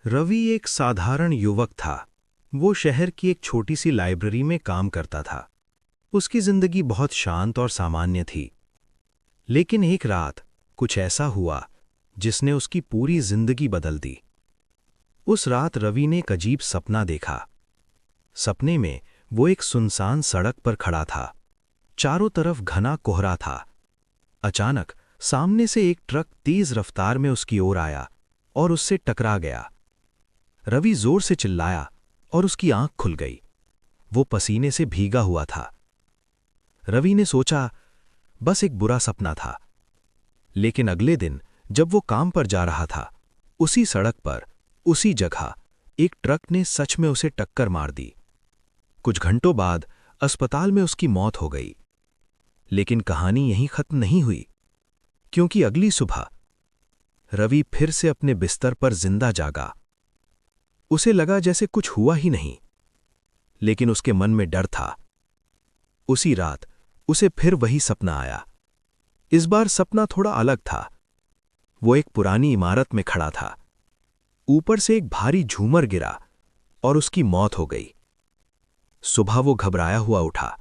रवि एक साधारण युवक था। वो शहर की एक छोटी सी लाइब्रेरी में काम करता था। उसकी जिंदगी बहुत शांत और सामान्य थी। लेकिन एक रात कुछ ऐसा हुआ जिसने उसकी पूरी जिंदगी बदल दी। उस रात रवि ने एक अजीब सपना देखा। सपने में वो एक सुनसान सड़क पर खड़ा था। चारों तरफ घना कोहरा था। अचानक सामने से एक ट्रक तेज रफ्तार में उसकी ओर आया और उससे टकरा गया। रवि जोर से चिल्लाया और उसकी आंख खुल गई। वो पसीने से भीगा हुआ था। रवि ने सोचा बस एक बुरा सपना था। लेकिन अगले दिन जब वो काम पर जा रहा था, उसी सड़क पर उसी जगह एक ट्रक ने सच में उसे टक्कर मार दी। कुछ घंटों बाद अस्पताल में उसकी मौत हो गई। लेकिन कहानी यहीं खत्म नहीं हुई, क्योंकि अगली सुबह रवि फिर से अपने बिस्तर पर जिंदा जागा। उसे लगा जैसे कुछ हुआ ही नहीं, लेकिन उसके मन में डर था। उसी रात उसे फिर वही सपना आया। इस बार सपना थोड़ा अलग था। वो एक पुरानी इमारत में खड़ा था। ऊपर से एक भारी झूमर गिरा और उसकी मौत हो गई। सुबह वो घबराया हुआ उठा।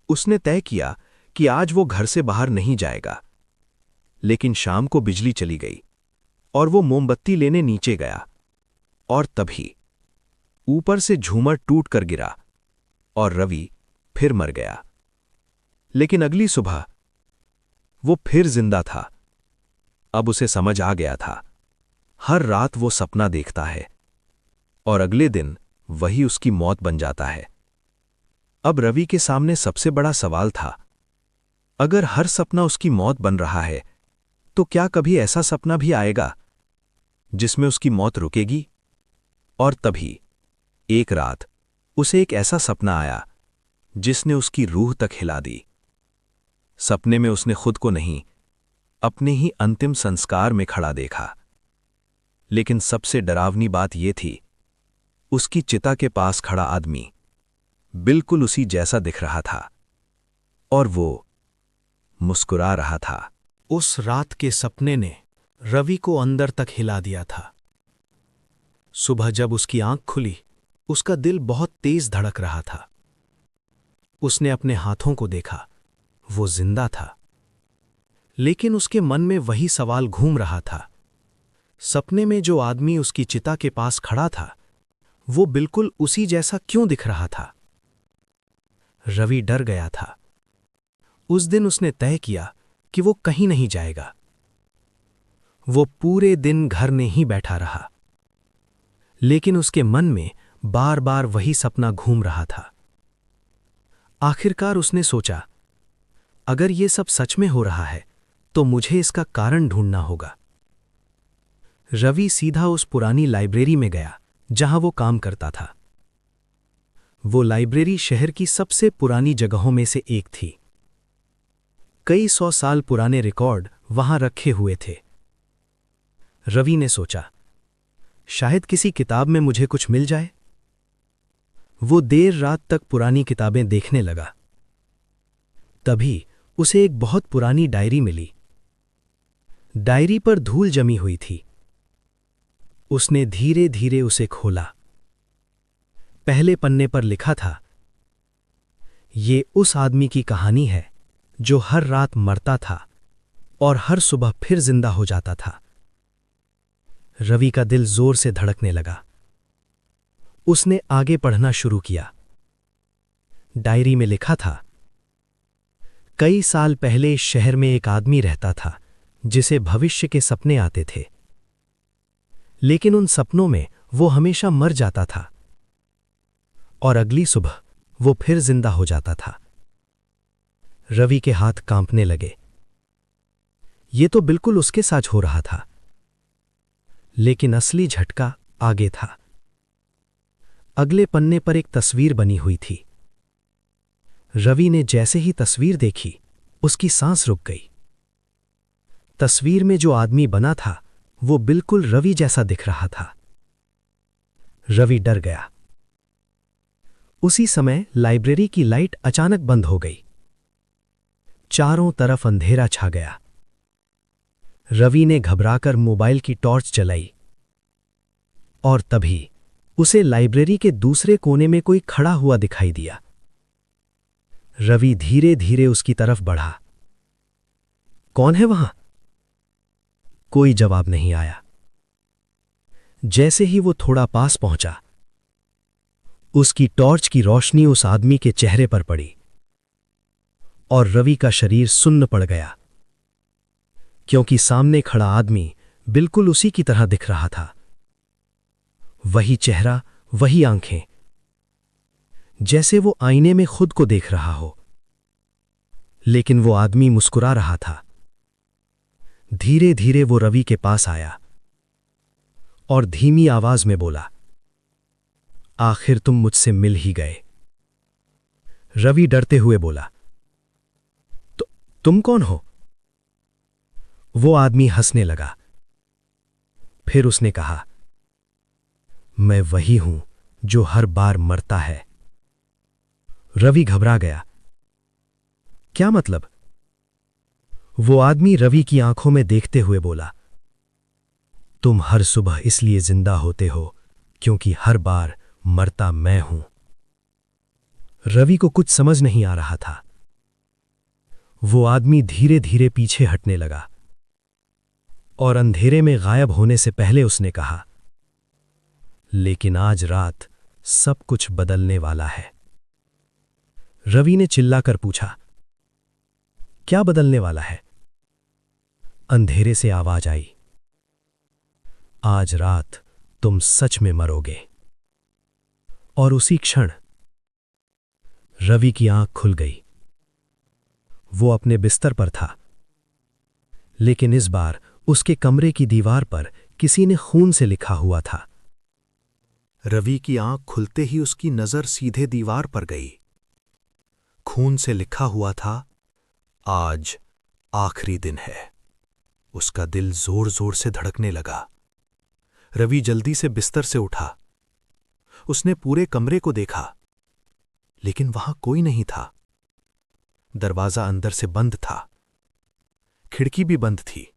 उसने तय किया कि आज वो घर से बाहर नहीं जाएगा। लेकिन शाम को बिजली चली गई और वो मोमबत्ती लेने नीचे गया। और तभी ऊपर से झूमर टूट कर गिरा और रवि फिर मर गया। लेकिन अगली सुबह वो फिर जिंदा था। अब उसे समझ आ गया था, हर रात वो सपना देखता है और अगले दिन वही उसकी मौत बन जाता है। अब रवि के सामने सबसे बड़ा सवाल था, अगर हर सपना उसकी मौत बन रहा है, तो क्या कभी ऐसा सपना भी आएगा जिसमें उसकी मौत रुकेगी? और तभी एक रात उसे एक ऐसा सपना आया जिसने उसकी रूह तक हिला दी। सपने में उसने खुद को नहीं, अपने ही अंतिम संस्कार में खड़ा देखा। लेकिन सबसे डरावनी बात यह थी, उसकी चिता के पास खड़ा आदमी बिल्कुल उसी जैसा दिख रहा था और वो मुस्कुरा रहा था। उस रात के सपने ने रवि को अंदर तक हिला दिया था। सुबह जब उसकी आंख खुली, उसका दिल बहुत तेज धड़क रहा था। उसने अपने हाथों को देखा, वो जिंदा था। लेकिन उसके मन में वही सवाल घूम रहा था, सपने में जो आदमी उसकी चिता के पास खड़ा था, वो बिल्कुल उसी जैसा क्यों दिख रहा था? रवि डर गया था। उस दिन उसने तय किया कि वो कहीं नहीं जाएगा। वो पूरे दिन घर में ही बैठा रहा। लेकिन उसके मन में बार बार वही सपना घूम रहा था। आखिरकार उसने सोचा, अगर ये सब सच में हो रहा है, तो मुझे इसका कारण ढूंढना होगा। रवि सीधा उस पुरानी लाइब्रेरी में गया जहां वो काम करता था। वो लाइब्रेरी शहर की सबसे पुरानी जगहों में से एक थी। कई 100 साल पुराने रिकॉर्ड वहां रखे हुए थे। रवि ने सोचा, शायद किसी किताब में मुझे कुछ मिल जाए। वो देर रात तक पुरानी किताबें देखने लगा। तभी उसे एक बहुत पुरानी डायरी मिली। डायरी पर धूल जमी हुई थी। उसने धीरे धीरे उसे खोला। पहले पन्ने पर लिखा था, ये उस आदमी की कहानी है जो हर रात मरता था और हर सुबह फिर जिंदा हो जाता था। रवि का दिल जोर से धड़कने लगा। उसने आगे पढ़ना शुरू किया। डायरी में लिखा था, कई साल पहले इस शहर में एक आदमी रहता था जिसे भविष्य के सपने आते थे। लेकिन उन सपनों में वो हमेशा मर जाता था और अगली सुबह वो फिर जिंदा हो जाता था। रवि के हाथ कांपने लगे। ये तो बिल्कुल उसके साथ हो रहा था। लेकिन असली झटका आगे था। अगले पन्ने पर एक तस्वीर बनी हुई थी। रवि ने जैसे ही तस्वीर देखी, उसकी सांस रुक गई। तस्वीर में जो आदमी बना था, वो बिल्कुल रवि जैसा दिख रहा था। रवि डर गया। उसी समय लाइब्रेरी की लाइट अचानक बंद हो गई। चारों तरफ अंधेरा छा गया। रवि ने घबराकर मोबाइल की टॉर्च जलाई। और तभी उसे लाइब्रेरी के दूसरे कोने में कोई खड़ा हुआ दिखाई दिया। रवि धीरे धीरे उसकी तरफ बढ़ा। कौन है वहां? कोई जवाब नहीं आया। जैसे ही वो थोड़ा पास पहुंचा, उसकी टॉर्च की रोशनी उस आदमी के चेहरे पर पड़ी और रवि का शरीर सुन्न पड़ गया, क्योंकि सामने खड़ा आदमी बिल्कुल उसी की तरह दिख रहा था। वही चेहरा, वही आंखें, जैसे वो आईने में खुद को देख रहा हो। लेकिन वो आदमी मुस्कुरा रहा था। धीरे धीरे वो रवि के पास आया और धीमी आवाज में बोला, आखिर तुम मुझसे मिल ही गए। रवि डरते हुए बोला, तुम कौन हो? वो आदमी हंसने लगा। फिर उसने कहा, मैं वही हूं जो हर बार मरता है। रवि घबरा गया। क्या मतलब? वो आदमी रवि की आंखों में देखते हुए बोला, तुम हर सुबह इसलिए जिंदा होते हो क्योंकि हर बार मरता मैं हूं। रवि को कुछ समझ नहीं आ रहा था। वो आदमी धीरे धीरे पीछे हटने लगा और अंधेरे में गायब होने से पहले उसने कहा, लेकिन आज रात सब कुछ बदलने वाला है। रवि ने चिल्लाकर पूछा, क्या बदलने वाला है? अंधेरे से आवाज आई, आज रात तुम सच में मरोगे। और उसी क्षण रवि की आंख खुल गई। वो अपने बिस्तर पर था, लेकिन इस बार उसके कमरे की दीवार पर किसी ने खून से लिखा हुआ था। रवि की आंख खुलते ही उसकी नजर सीधे दीवार पर गई। खून से लिखा हुआ था, आज आखिरी दिन है। उसका दिल जोर जोर से धड़कने लगा। रवि जल्दी से बिस्तर से उठा। उसने पूरे कमरे को देखा, लेकिन वहां कोई नहीं था। दरवाजा अंदर से बंद था, खिड़की भी बंद थी।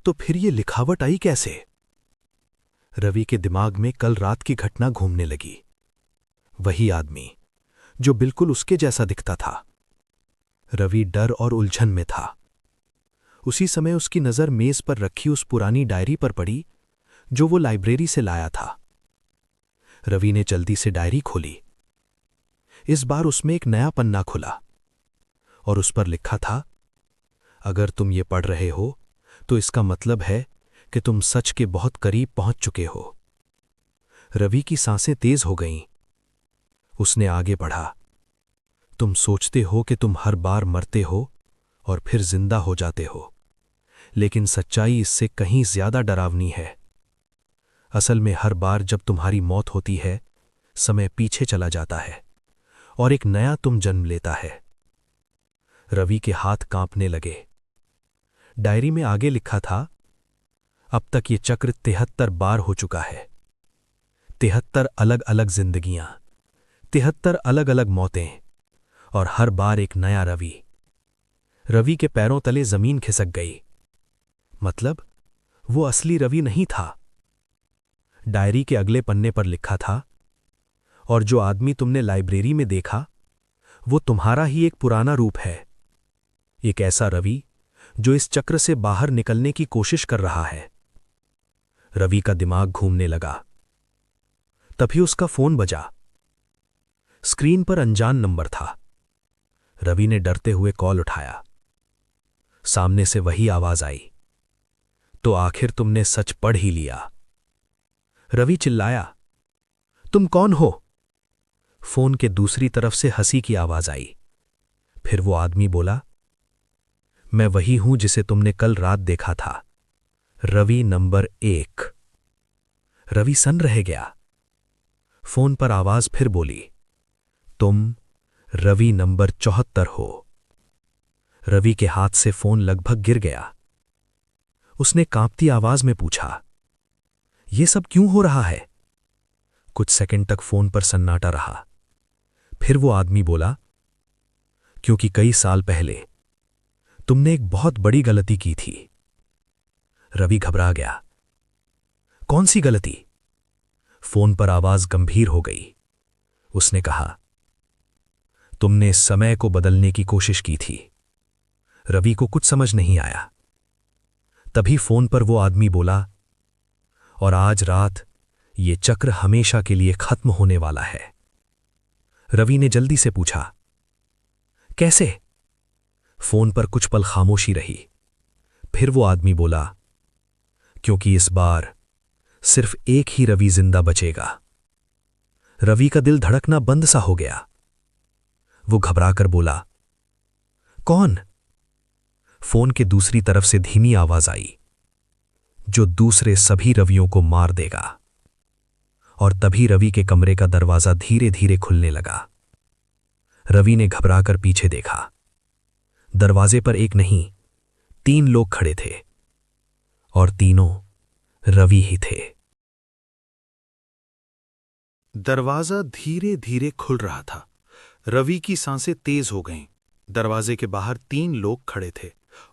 तो फिर ये लिखावट आई कैसे? रवि के दिमाग में कल रात की घटना घूमने लगी। वही आदमी जो बिल्कुल उसके जैसा दिखता था। रवि डर और उलझन में था। उसी समय उसकी नजर मेज पर रखी उस पुरानी डायरी पर पड़ी जो वो लाइब्रेरी से लाया था। रवि ने जल्दी से डायरी खोली। इस बार उसमें एक नया पन्ना खुला और उस पर लिखा था, अगर तुम ये पढ़ रहे हो तो इसका मतलब है कि तुम सच के बहुत करीब पहुंच चुके हो। रवि की सांसें तेज हो गईं। उसने आगे बढ़ा। तुम सोचते हो कि तुम हर बार मरते हो और फिर जिंदा हो जाते हो, लेकिन सच्चाई इससे कहीं ज्यादा डरावनी है। असल में हर बार जब तुम्हारी मौत होती है, समय पीछे चला जाता है और एक नया तुम जन्म लेता है। रवि के हाथ कांपने लगे। डायरी में आगे लिखा था, अब तक ये चक्र 73 बार हो चुका है। 73 अलग अलग जिंदगियां, 73 अलग अलग मौतें, और हर बार एक नया रवि। रवि के पैरों तले जमीन खिसक गई। मतलब वो असली रवि नहीं था। डायरी के अगले पन्ने पर लिखा था, और जो आदमी तुमने लाइब्रेरी में देखा वो तुम्हारा ही एक पुराना रूप है। एक ऐसा रवि जो इस चक्र से बाहर निकलने की कोशिश कर रहा है। रवि का दिमाग घूमने लगा। तभी उसका फोन बजा। स्क्रीन पर अनजान नंबर था। रवि ने डरते हुए कॉल उठाया। सामने से वही आवाज आई, तो आखिर तुमने सच पढ़ ही लिया। रवि चिल्लाया, तुम कौन हो? फोन के दूसरी तरफ से हंसी की आवाज आई। फिर वो आदमी बोला, मैं वही हूं जिसे तुमने कल रात देखा था, रवि नंबर 1। रवि सन रह गया। फोन पर आवाज फिर बोली, तुम रवि नंबर 74 हो। रवि के हाथ से फोन लगभग गिर गया। उसने कांपती आवाज में पूछा, यह सब क्यों हो रहा है? कुछ सेकंड तक फोन पर सन्नाटा रहा। फिर वो आदमी बोला, क्योंकि कई साल पहले तुमने एक बहुत बड़ी गलती की थी। रवि घबरा गया। कौन सी गलती? फोन पर आवाज गंभीर हो गई। उसने कहा, तुमने समय को बदलने की कोशिश की थी। रवि को कुछ समझ नहीं आया। तभी फोन पर वो आदमी बोला, और आज रात ये चक्र हमेशा के लिए खत्म होने वाला है। रवि ने जल्दी से पूछा, कैसे? फोन पर कुछ पल खामोशी रही। फिर वो आदमी बोला, क्योंकि इस बार सिर्फ एक ही रवि जिंदा बचेगा। रवि का दिल धड़कना बंद सा हो गया। वो घबराकर बोला, कौन? फोन के दूसरी तरफ से धीमी आवाज आई, जो दूसरे सभी रवियों को मार देगा। और तभी रवि के कमरे का दरवाजा धीरे धीरे खुलने लगा। रवि ने घबराकर पीछे देखा। दरवाजे पर एक नहीं, 3 लोग खड़े थे, और तीनों रवि ही थे। दरवाजा धीरे धीरे खुल रहा था। रवि की सांसें तेज हो गईं। दरवाजे के बाहर 3 लोग खड़े थे,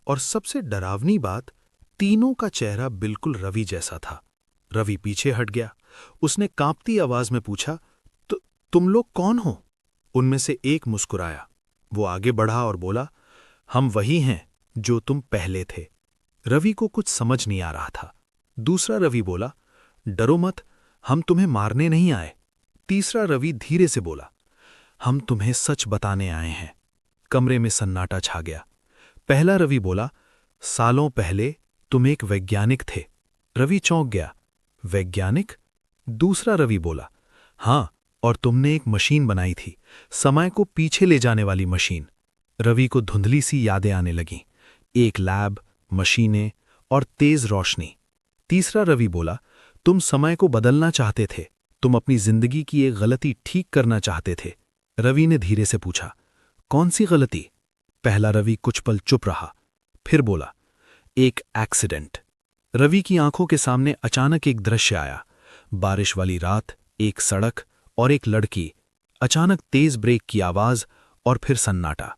और सबसे डरावनी बात, तीनों का चेहरा बिल्कुल रवि जैसा था। रवि पीछे हट गया। उसने कांपती आवाज में पूछा, तुम लोग कौन हो? उनमें से एक मुस्कुराया। वो आगे बढ़ा और बोला, हम वही हैं जो तुम पहले थे। रवि को कुछ समझ नहीं आ रहा था। दूसरा रवि बोला, डरो मत, हम तुम्हें मारने नहीं आए। तीसरा रवि धीरे से बोला, हम तुम्हें सच बताने आए हैं। कमरे में सन्नाटा छा गया। पहला रवि बोला, सालों पहले तुम एक वैज्ञानिक थे। रवि चौंक गया। वैज्ञानिक? दूसरा रवि बोला, हां, और तुमने एक मशीन बनाई थी, समय को पीछे ले जाने वाली मशीन। रवि को धुंधली सी यादें आने लगीं, एक लैब, मशीनें और तेज रोशनी। तीसरा रवि बोला, तुम समय को बदलना चाहते थे, तुम अपनी जिंदगी की एक गलती ठीक करना चाहते थे। रवि ने धीरे से पूछा, कौन सी गलती? पहला रवि कुछ पल चुप रहा, फिर बोला, एक एक्सीडेंट। रवि की आंखों के सामने अचानक एक दृश्य आया। बारिश वाली रात, एक सड़क और एक लड़की। अचानक तेज ब्रेक की आवाज और फिर सन्नाटा।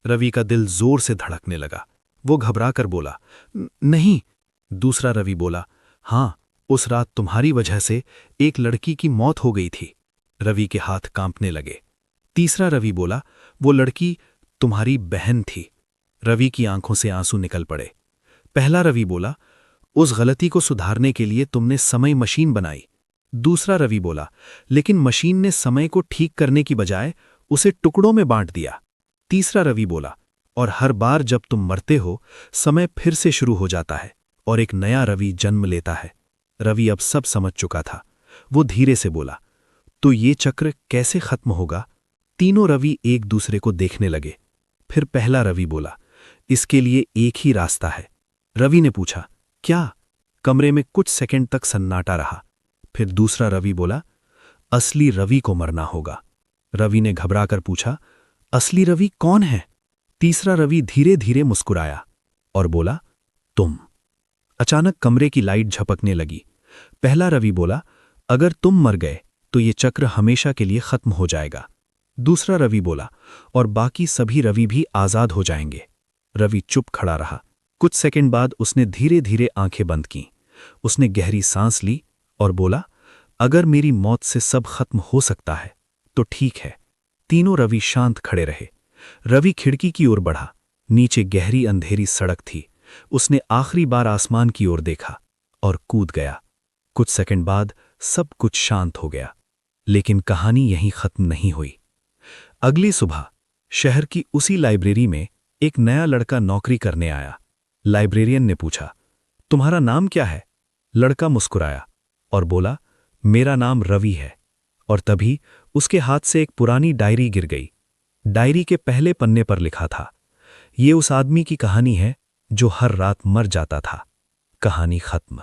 रवि का दिल जोर से धड़कने लगा। वो घबराकर बोला, नहीं। दूसरा रवि बोला, हां, उस रात तुम्हारी वजह से एक लड़की की मौत हो गई थी। रवि के हाथ कांपने लगे। तीसरा रवि बोला, वो लड़की तुम्हारी बहन थी। रवि की आंखों से आंसू निकल पड़े। पहला रवि बोला, उस गलती को सुधारने के लिए तुमने समय मशीन बनाई। दूसरा रवि बोला, लेकिन मशीन ने समय को ठीक करने की बजाय उसे टुकड़ों में बांट दिया। तीसरा रवि बोला, और हर बार जब तुम मरते हो, समय फिर से शुरू हो जाता है और एक नया रवि जन्म लेता है। रवि अब सब समझ चुका था। वो धीरे से बोला, तो ये चक्र कैसे खत्म होगा? तीनों रवि एक दूसरे को देखने लगे। फिर पहला रवि बोला, इसके लिए एक ही रास्ता है। रवि ने पूछा, क्या? कमरे में कुछ सेकंड तक सन्नाटा रहा। फिर दूसरा रवि बोला, असली रवि को मरना होगा। रवि ने घबराकर पूछा, असली रवि कौन है? तीसरा रवि धीरे धीरे मुस्कुराया और बोला, तुम। अचानक कमरे की लाइट झपकने लगी। पहला रवि बोला, अगर तुम मर गए तो ये चक्र हमेशा के लिए खत्म हो जाएगा। दूसरा रवि बोला, और बाकी सभी रवि भी आजाद हो जाएंगे। रवि चुप खड़ा रहा। कुछ सेकंड बाद उसने धीरे धीरे आंखें बंद कीं। उसने गहरी सांस ली और बोला, अगर मेरी मौत से सब खत्म हो सकता है तो ठीक है। तीनों रवि शांत खड़े रहे। रवि खिड़की की ओर बढ़ा। नीचे गहरी अंधेरी सड़क थी। उसने आखिरी बार आसमान की ओर देखा और कूद गया। कुछ सेकंड बाद सब कुछ शांत हो गया। लेकिन कहानी यहीं खत्म नहीं हुई। अगली सुबह शहर की उसी लाइब्रेरी में एक नया लड़का नौकरी करने आया। लाइब्रेरियन ने पूछा, तुम्हारा नाम क्या है? लड़का मुस्कुराया और बोला, मेरा नाम रवि है। और तभी उसके हाथ से एक पुरानी डायरी गिर गई। डायरी के पहले पन्ने पर लिखा था, ये उस आदमी की कहानी है जो हर रात मर जाता था। कहानी खत्म।